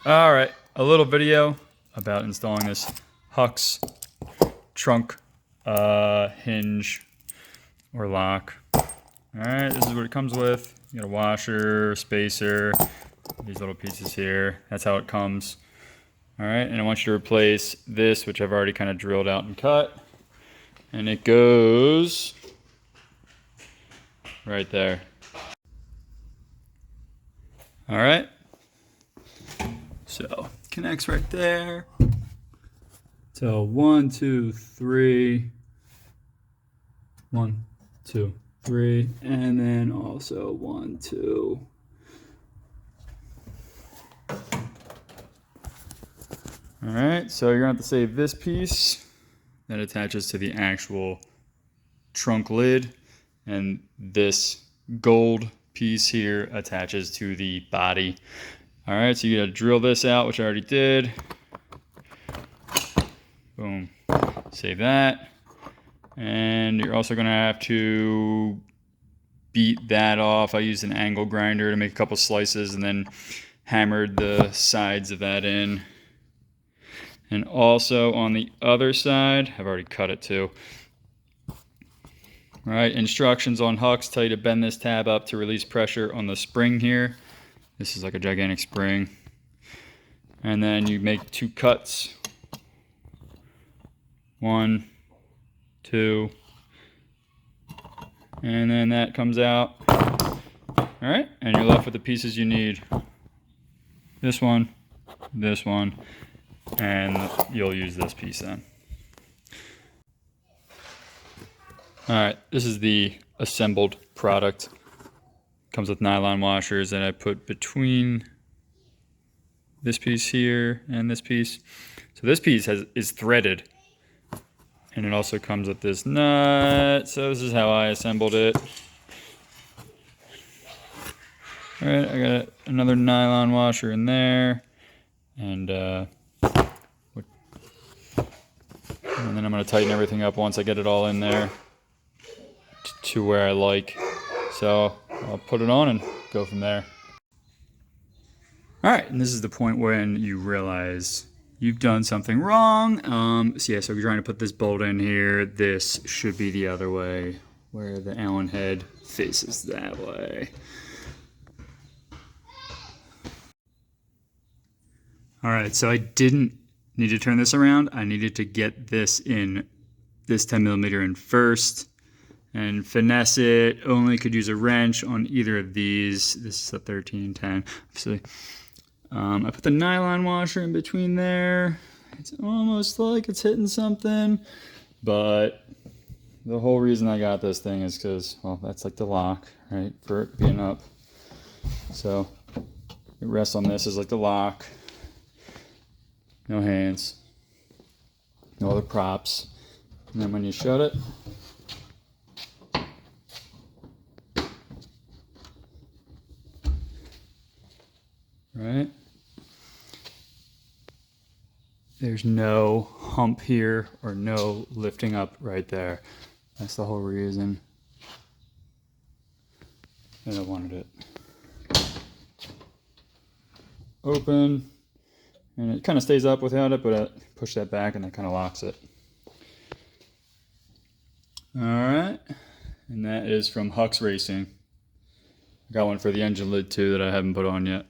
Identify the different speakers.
Speaker 1: All right, a little video about installing this Hux trunk hinge or lock. All right, this is what it comes with. You got a washer, spacer, these little pieces here. That's how it comes. All right, and I want you to replace this, which I've already kind of drilled out and cut. And it goes right there. All right. So connects right there. So 1, 2, 3. 1, 2, 3, and then also 1, 2. All right, so you're gonna have to save this piece that attaches to the actual trunk lid, and this gold piece here attaches to the body. All right, so you gotta drill this out, which I already did. Boom, save that. And you're also gonna have to beat that off. I used an angle grinder to make a couple slices and then hammered the sides of that in. And also on the other side, I've already cut it too. All right, instructions on Hux tell you to bend this tab up to release pressure on the spring here. This is like a gigantic spring. And then you make 2 cuts. 1, 2. And then that comes out. All right, and you're left with the pieces you need. This one, and you'll use this piece then. All right, this is the assembled product. Comes with nylon washers that I put between this piece here and this piece. So this piece is threaded, and it also comes with this nut. So this is how I assembled it. All right, I got another nylon washer in there, and then I'm gonna tighten everything up once I get it all in there to where I like. So I'll put it on and go from there. All right, and this is the point when you realize you've done something wrong. So you're trying to put this bolt in here. This should be the other way, where the Allen head faces that way. All right, so I didn't need to turn this around. I needed to get this in, this 10mm in first and finesse it. Only could use a wrench on either of these. This is a 1310, obviously. I put the nylon washer in between there. It's almost like it's hitting something, but the whole reason I got this thing is because, well, that's like the lock, right, for it being up. So it rests on this as like the lock. No hands, no other props. And then when you shut it, right, there's no hump here or no lifting up right there. That's the whole reason that I wanted it open. And it kind of stays up without it, but I push that back and that kind of locks it. All right, and that is from Hux Racing. I got one for the engine lid too that I haven't put on yet.